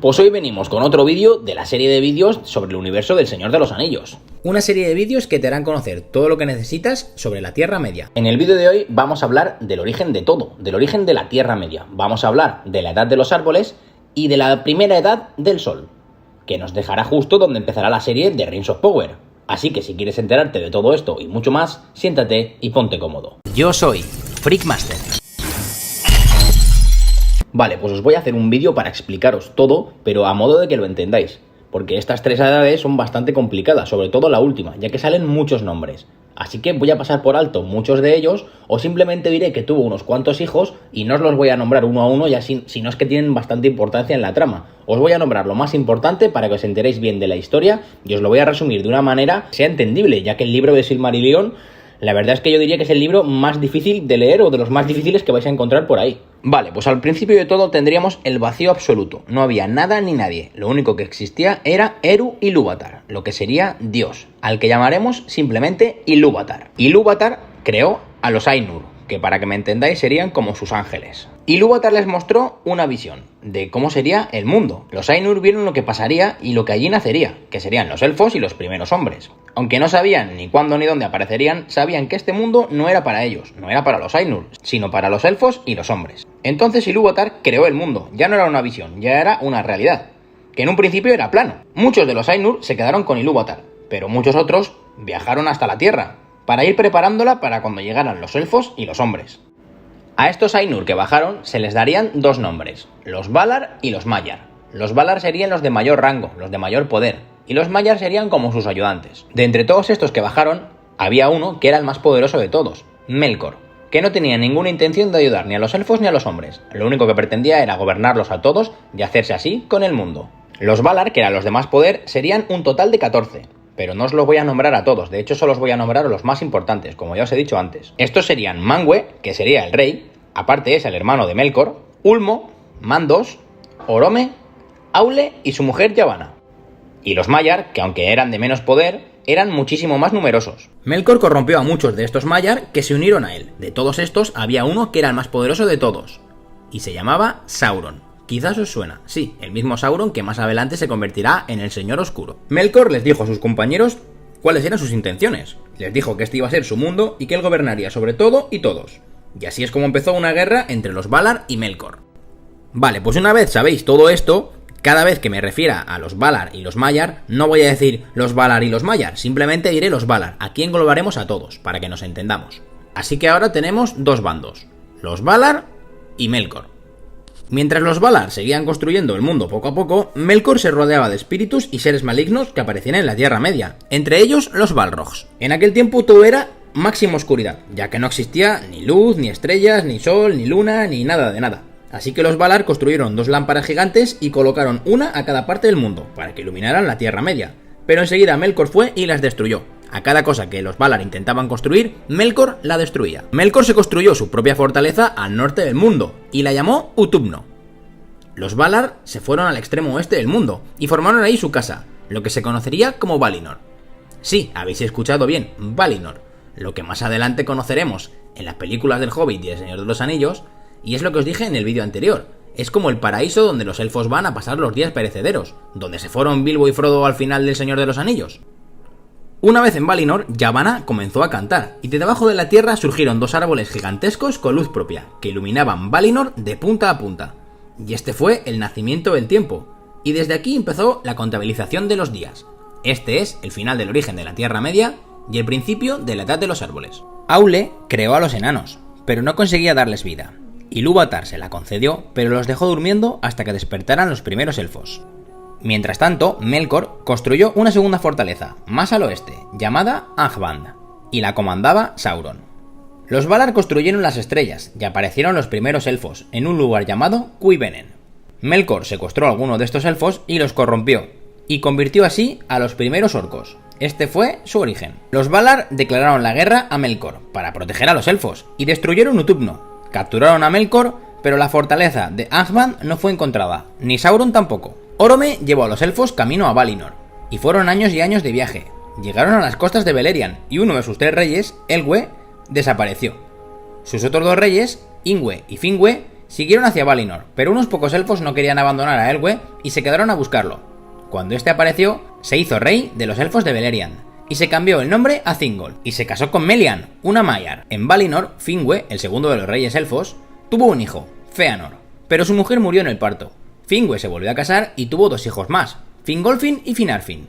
Pues hoy venimos con otro vídeo de la serie de vídeos sobre el universo del Señor de los Anillos. Una serie de vídeos que te harán conocer todo lo que necesitas sobre la Tierra Media. En el vídeo de hoy vamos a hablar del origen de todo, del origen de la Tierra Media. Vamos a hablar de la edad de los árboles y de la primera edad del Sol, que nos dejará justo donde empezará la serie de Rings of Power. Así que si quieres enterarte de todo esto y mucho más, siéntate y ponte cómodo. Yo soy Freakmaster. Vale, pues os voy a hacer un vídeo para explicaros todo, pero a modo de que lo entendáis, porque estas tres edades son bastante complicadas, sobre todo la última, ya que salen muchos nombres. Así que voy a pasar por alto muchos de ellos, o simplemente diré que tuvo unos cuantos hijos y no os los voy a nombrar uno a uno, ya si no es que tienen bastante importancia en la trama. Os voy a nombrar lo más importante para que os enteréis bien de la historia y os lo voy a resumir de una manera que sea entendible, ya que el libro de Silmarillion, la verdad es que yo diría que es el libro más difícil de leer o de los más difíciles que vais a encontrar por ahí. Vale, pues al principio de todo tendríamos el vacío absoluto. No había nada ni nadie. Lo único que existía era Eru Ilúvatar, lo que sería Dios, al que llamaremos simplemente Ilúvatar. Ilúvatar creó a los Ainur, que para que me entendáis serían como sus ángeles. Ilúvatar les mostró una visión de cómo sería el mundo. Los Ainur vieron lo que pasaría y lo que allí nacería, que serían los elfos y los primeros hombres. Aunque no sabían ni cuándo ni dónde aparecerían, sabían que este mundo no era para ellos, no era para los Ainur, sino para los elfos y los hombres. Entonces Ilúvatar creó el mundo, ya no era una visión, ya era una realidad, que en un principio era plano. Muchos de los Ainur se quedaron con Ilúvatar, pero muchos otros viajaron hasta la Tierra, para ir preparándola para cuando llegaran los elfos y los hombres. A estos Ainur que bajaron se les darían dos nombres, los Valar y los Maiar. Los Valar serían los de mayor rango, los de mayor poder, y los Maiar serían como sus ayudantes. De entre todos estos que bajaron, había uno que era el más poderoso de todos, Melkor, que no tenía ninguna intención de ayudar ni a los elfos ni a los hombres. Lo único que pretendía era gobernarlos a todos y hacerse así con el mundo. Los Valar, que eran los de más poder, serían un total de 14. Pero no os los voy a nombrar a todos, de hecho solo os voy a nombrar a los más importantes, como ya os he dicho antes. Estos serían Manwë, que sería el rey, aparte es el hermano de Melkor, Ulmo, Mandos, Orome, Aule y su mujer Yavanna. Y los Maiar, que aunque eran de menos poder, eran muchísimo más numerosos. Melkor corrompió a muchos de estos Maiar que se unieron a él. De todos estos había uno que era el más poderoso de todos, y se llamaba Sauron. Quizás os suena, sí, el mismo Sauron que más adelante se convertirá en el Señor Oscuro. Melkor les dijo a sus compañeros cuáles eran sus intenciones. Les dijo que este iba a ser su mundo y que él gobernaría sobre todo y todos. Y así es como empezó una guerra entre los Valar y Melkor. Vale, pues una vez sabéis todo esto, cada vez que me refiera a los Valar y los Maiar, no voy a decir los Valar y los Maiar, simplemente diré los Valar. Aquí englobaremos a todos, para que nos entendamos. Así que ahora tenemos dos bandos, los Valar y Melkor. Mientras los Valar seguían construyendo el mundo poco a poco, Melkor se rodeaba de espíritus y seres malignos que aparecían en la Tierra Media, entre ellos los Balrogs. En aquel tiempo todo era máxima oscuridad, ya que no existía ni luz, ni estrellas, ni sol, ni luna, ni nada de nada. Así que los Valar construyeron dos lámparas gigantes y colocaron una a cada parte del mundo, para que iluminaran la Tierra Media. Pero enseguida Melkor fue y las destruyó. A cada cosa que los Valar intentaban construir, Melkor la destruía. Melkor se construyó su propia fortaleza al norte del mundo, y la llamó Utubno. Los Valar se fueron al extremo oeste del mundo, y formaron ahí su casa, lo que se conocería como Valinor. Sí, habéis escuchado bien, Valinor, lo que más adelante conoceremos en las películas del Hobbit y el Señor de los Anillos, y es lo que os dije en el vídeo anterior. Es como el paraíso donde los elfos van a pasar los días perecederos, donde se fueron Bilbo y Frodo al final del Señor de los Anillos. Una vez en Valinor, Yavanna comenzó a cantar, y de debajo de la tierra surgieron dos árboles gigantescos con luz propia, que iluminaban Valinor de punta a punta. Y este fue el nacimiento del tiempo, y desde aquí empezó la contabilización de los días. Este es el final del origen de la Tierra Media y el principio de la edad de los árboles. Aule creó a los enanos, pero no conseguía darles vida. Ilúvatar se la concedió, pero los dejó durmiendo hasta que despertaran los primeros elfos. Mientras tanto, Melkor construyó una segunda fortaleza, más al oeste, llamada Angband, y la comandaba Sauron. Los Valar construyeron las estrellas, y aparecieron los primeros elfos, en un lugar llamado Cuibenen. Melkor secuestró a alguno de estos elfos y los corrompió, y convirtió así a los primeros orcos. Este fue su origen. Los Valar declararon la guerra a Melkor, para proteger a los elfos, y destruyeron Utubno. Capturaron a Melkor, pero la fortaleza de Angband no fue encontrada, ni Sauron tampoco. Orome llevó a los elfos camino a Valinor, y fueron años y años de viaje. Llegaron a las costas de Beleriand, y uno de sus tres reyes, Elwë, desapareció. Sus otros dos reyes, Ingwë y Finwë, Siguieron hacia Valinor, pero unos pocos elfos no querían abandonar a Elwë y se quedaron a buscarlo. Cuando este apareció, se hizo rey de los elfos de Beleriand, y se cambió el nombre a Thingol, y se casó con Melian, una Maiar. En Valinor, Finwë, el segundo de los reyes elfos, tuvo un hijo, Fëanor, pero su mujer murió en el parto. Finwë se volvió a casar y tuvo 2 hijos más, Fingolfin y Finarfin.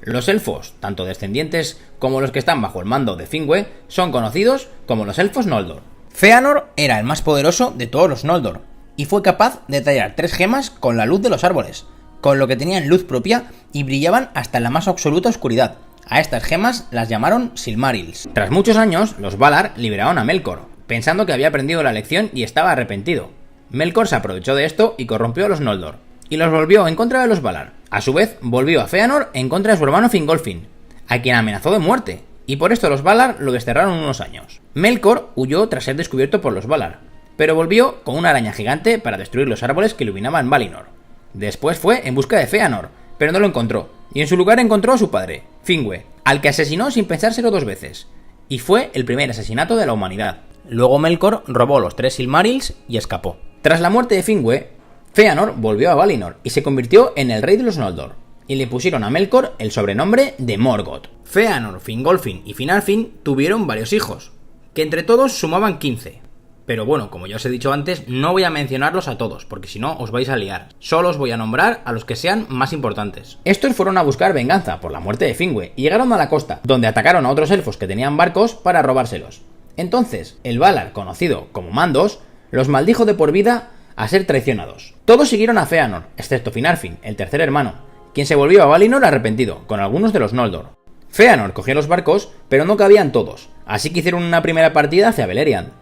Los elfos, tanto descendientes como los que están bajo el mando de Finwë, son conocidos como los elfos Noldor. Fëanor era el más poderoso de todos los Noldor, y fue capaz de tallar 3 gemas con la luz de los árboles, con lo que tenían luz propia y brillaban hasta en la más absoluta oscuridad. A estas gemas las llamaron Silmarils. Tras muchos años, los Valar liberaron a Melkor, pensando que había aprendido la lección y estaba arrepentido. Melkor se aprovechó de esto y corrompió a los Noldor, y los volvió en contra de los Valar. A su vez, volvió a Fëanor en contra de su hermano Fingolfin, a quien amenazó de muerte, y por esto los Valar lo desterraron unos años. Melkor huyó tras ser descubierto por los Valar, pero volvió con una araña gigante para destruir los árboles que iluminaban Valinor. Después fue en busca de Fëanor, pero no lo encontró, y en su lugar encontró a su padre, Finwë, al que asesinó sin pensárselo 2 veces, y fue el primer asesinato de la humanidad. Luego Melkor robó los 3 Silmarils y escapó. Tras la muerte de Finwë, Fëanor volvió a Valinor y se convirtió en el rey de los Noldor, y le pusieron a Melkor el sobrenombre de Morgoth. Fëanor, Fingolfin y Finarfin tuvieron varios hijos, que entre todos sumaban 15. Pero bueno, como ya os he dicho antes, no voy a mencionarlos a todos, porque si no os vais a liar. Solo os voy a nombrar a los que sean más importantes. Estos fueron a buscar venganza por la muerte de Finwë y llegaron a la costa, donde atacaron a otros elfos que tenían barcos para robárselos. Entonces, el Valar, conocido como Mandos, los maldijo de por vida a ser traicionados. Todos siguieron a Fëanor, excepto Finarfin, el tercer hermano, quien se volvió a Valinor arrepentido, con algunos de los Noldor. Fëanor cogió los barcos, pero no cabían todos, así que hicieron una primera partida hacia Beleriand,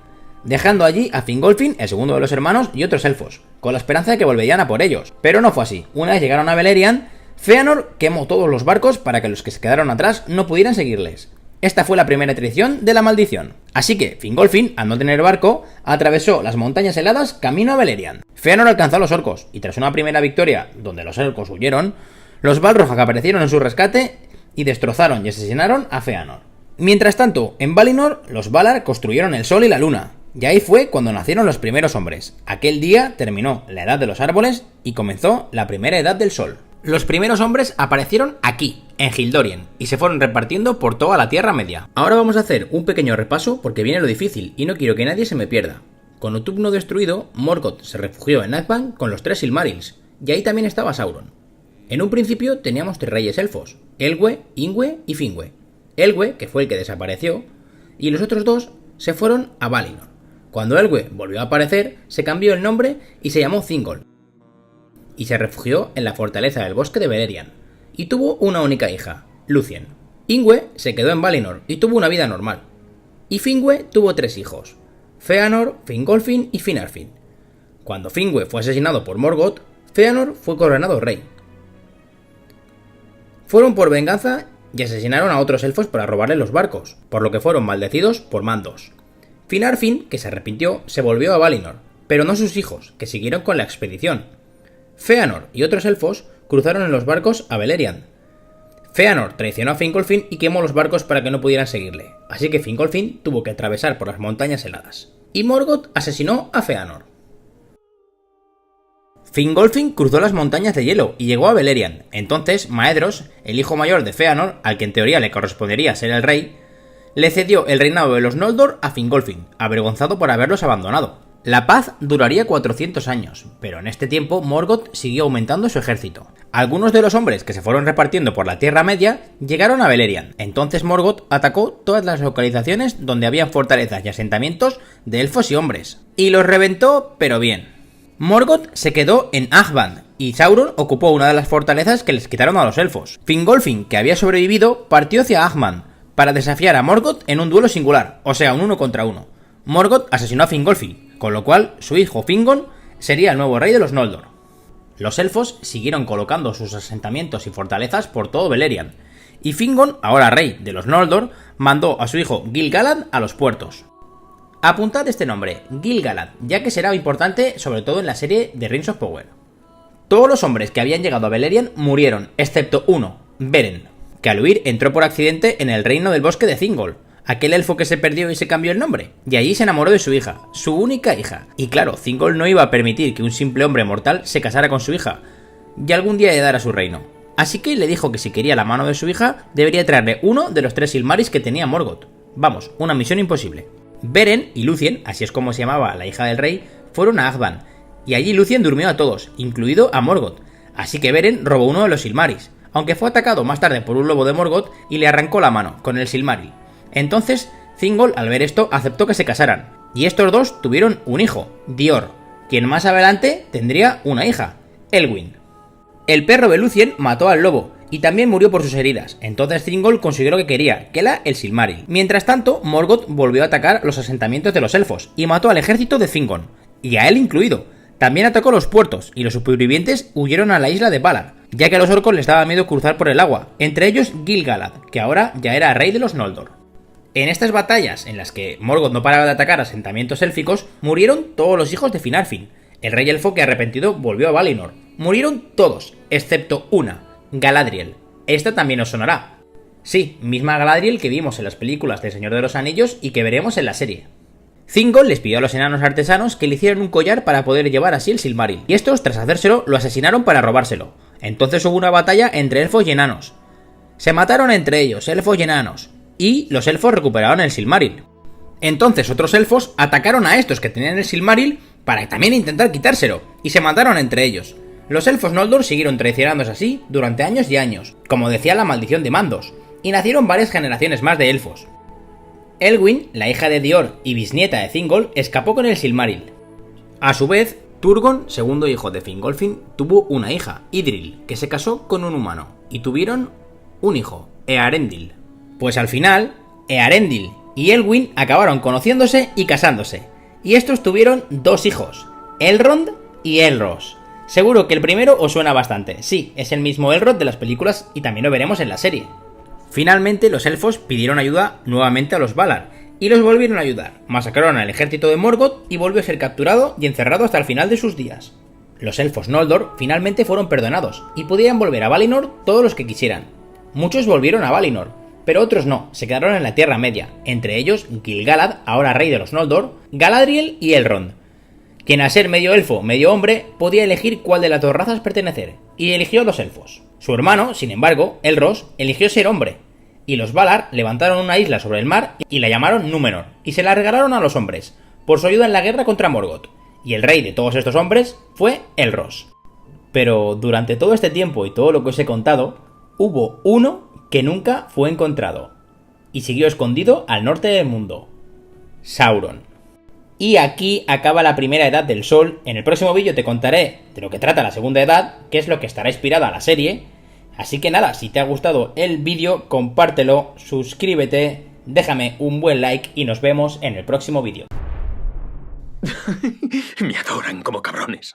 dejando allí a Fingolfin, el segundo de los hermanos, y otros elfos, con la esperanza de que volverían a por ellos. Pero no fue así. Una vez llegaron a Beleriand, Fëanor quemó todos los barcos para que los que se quedaron atrás no pudieran seguirles. Esta fue la primera traición de la maldición. Así que Fingolfin, al no tener barco, atravesó las montañas heladas camino a Beleriand. Fëanor alcanzó a los orcos, y tras una primera victoria, donde los orcos huyeron, los Balrog aparecieron en su rescate y destrozaron y asesinaron a Fëanor. Mientras tanto, en Valinor, los Valar construyeron el sol y la luna, y ahí fue cuando nacieron los primeros hombres. Aquel día terminó la edad de los árboles y comenzó la primera edad del sol. Los primeros hombres aparecieron aquí, en Hildorien, y se fueron repartiendo por toda la Tierra Media. Ahora vamos a hacer un pequeño repaso porque viene lo difícil y no quiero que nadie se me pierda. Con Utumno destruido, Morgoth se refugió en Nazgûl con los 3 Silmarils, y ahí también estaba Sauron. En un principio teníamos 3 reyes elfos, Elwë, Ingwë y Finwë. Elwë, que fue el que desapareció, y los otros 2 se fueron a Valinor. Cuando Elwë volvió a aparecer, se cambió el nombre y se llamó Thingol, y se refugió en la fortaleza del bosque de Beleriand, y tuvo una única hija, Lúthien. Ingwë se quedó en Valinor y tuvo una vida normal, y Finwë tuvo 3 hijos, Fëanor, Fingolfin y Finarfin. Cuando Finwë fue asesinado por Morgoth, Fëanor fue coronado rey. Fueron por venganza y asesinaron a otros elfos para robarle los barcos, por lo que fueron maldecidos por Mandos. Finarfin, que se arrepintió, se volvió a Valinor, pero no sus hijos, que siguieron con la expedición. Fëanor y otros elfos cruzaron en los barcos a Beleriand. Fëanor traicionó a Fingolfin y quemó los barcos para que no pudieran seguirle, así que Fingolfin tuvo que atravesar por las montañas heladas. Y Morgoth asesinó a Fëanor. Fingolfin cruzó las montañas de hielo y llegó a Beleriand. Entonces Maedhros, el hijo mayor de Fëanor, al que en teoría le correspondería ser el rey, le cedió el reinado de los Noldor a Fingolfin, avergonzado por haberlos abandonado. La paz duraría 400 años, pero en este tiempo Morgoth siguió aumentando su ejército. Algunos de los hombres que se fueron repartiendo por la Tierra Media llegaron a Beleriand. Entonces Morgoth atacó todas las localizaciones donde había fortalezas y asentamientos de elfos y hombres, y los reventó, pero bien. Morgoth se quedó en Angband, y Sauron ocupó una de las fortalezas que les quitaron a los elfos. Fingolfin, que había sobrevivido, partió hacia Angband para desafiar a Morgoth en un duelo singular, o sea, un 1 contra 1. Morgoth asesinó a Fingolfin, con lo cual su hijo Fingon sería el nuevo rey de los Noldor. Los elfos siguieron colocando sus asentamientos y fortalezas por todo Beleriand, y Fingon, ahora rey de los Noldor, mandó a su hijo Gil-galad a los puertos. Apuntad este nombre, Gil-galad, ya que será importante sobre todo en la serie de Rings of Power. Todos los hombres que habían llegado a Beleriand murieron, excepto uno, Beren, que al huir entró por accidente en el reino del bosque de Thingol, aquel elfo que se perdió y se cambió el nombre. Y allí se enamoró de su hija, su única hija. Y claro, Thingol no iba a permitir que un simple hombre mortal se casara con su hija y algún día heredara su reino. Así que le dijo que si quería la mano de su hija, debería traerle uno de los 3 Silmarils que tenía Morgoth. Vamos, una misión imposible. Beren y Lúthien, así es como se llamaba la hija del rey, fueron a Azban, y allí Lúthien durmió a todos, incluido a Morgoth. Así que Beren robó uno de los Silmarils, aunque fue atacado más tarde por un lobo de Morgoth y le arrancó la mano con el Silmaril. Entonces, Thingol, al ver esto, aceptó que se casaran, y estos dos tuvieron un hijo, Dior, quien más adelante tendría una hija, Elwyn. El perro de Lúthien mató al lobo, y también murió por sus heridas, entonces Thingol consiguió lo que quería, que era el Silmaril. Mientras tanto, Morgoth volvió a atacar los asentamientos de los elfos, y mató al ejército de Thingol, y a él incluido. También atacó los puertos, y los supervivientes huyeron a la isla de Valar, ya que a los orcos les daba miedo cruzar por el agua, entre ellos Gil-galad, que ahora ya era rey de los Noldor. En estas batallas, en las que Morgoth no paraba de atacar asentamientos élficos, murieron todos los hijos de Finarfin. El rey elfo que arrepentido volvió a Valinor. Murieron todos, excepto una, Galadriel. Esta también os sonará. Sí, misma Galadriel que vimos en las películas de Señor de los Anillos y que veremos en la serie. Thingol les pidió a los enanos artesanos que le hicieran un collar para poder llevar así el Silmaril, y estos, tras hacérselo, lo asesinaron para robárselo. Entonces hubo una batalla entre elfos y enanos. Se mataron entre ellos, elfos y enanos, y los elfos recuperaron el Silmaril. Entonces otros elfos atacaron a estos que tenían el Silmaril para también intentar quitárselo, y se mataron entre ellos. Los elfos Noldor siguieron traicionándose así durante años y años, como decía la maldición de Mandos, y nacieron varias generaciones más de elfos. Elwyn, la hija de Dior y bisnieta de Thingol, escapó con el Silmaril. A su vez, Turgon, segundo hijo de Fingolfin, tuvo una hija, Idril, que se casó con un humano, y tuvieron un hijo, Eärendil. Pues al final, Eärendil y Elwyn acabaron conociéndose y casándose, y estos tuvieron 2 hijos, Elrond y Elros. Seguro que el primero os suena bastante, sí, es el mismo Elrond de las películas y también lo veremos en la serie. Finalmente los elfos pidieron ayuda nuevamente a los Valar, y los volvieron a ayudar, masacraron al ejército de Morgoth y volvió a ser capturado y encerrado hasta el final de sus días. Los elfos Noldor finalmente fueron perdonados, y podían volver a Valinor todos los que quisieran. Muchos volvieron a Valinor, pero otros no, se quedaron en la Tierra Media, entre ellos Gil-galad, ahora rey de los Noldor, Galadriel y Elrond, quien al ser medio elfo, medio hombre, podía elegir cuál de las 2 razas pertenecer, y eligió los elfos. Su hermano, sin embargo, Elros, eligió ser hombre, y los Valar levantaron una isla sobre el mar y la llamaron Númenor, y se la regalaron a los hombres, por su ayuda en la guerra contra Morgoth, y el rey de todos estos hombres fue Elros. Pero durante todo este tiempo y todo lo que os he contado, hubo uno que nunca fue encontrado, y siguió escondido al norte del mundo: Sauron. Y aquí acaba la primera edad del Sol. En el próximo vídeo te contaré de lo que trata la segunda edad, que es lo que estará inspirada a la serie. Así que nada, si te ha gustado el vídeo, compártelo, suscríbete, déjame un buen like y nos vemos en el próximo vídeo. Me adoran como cabrones.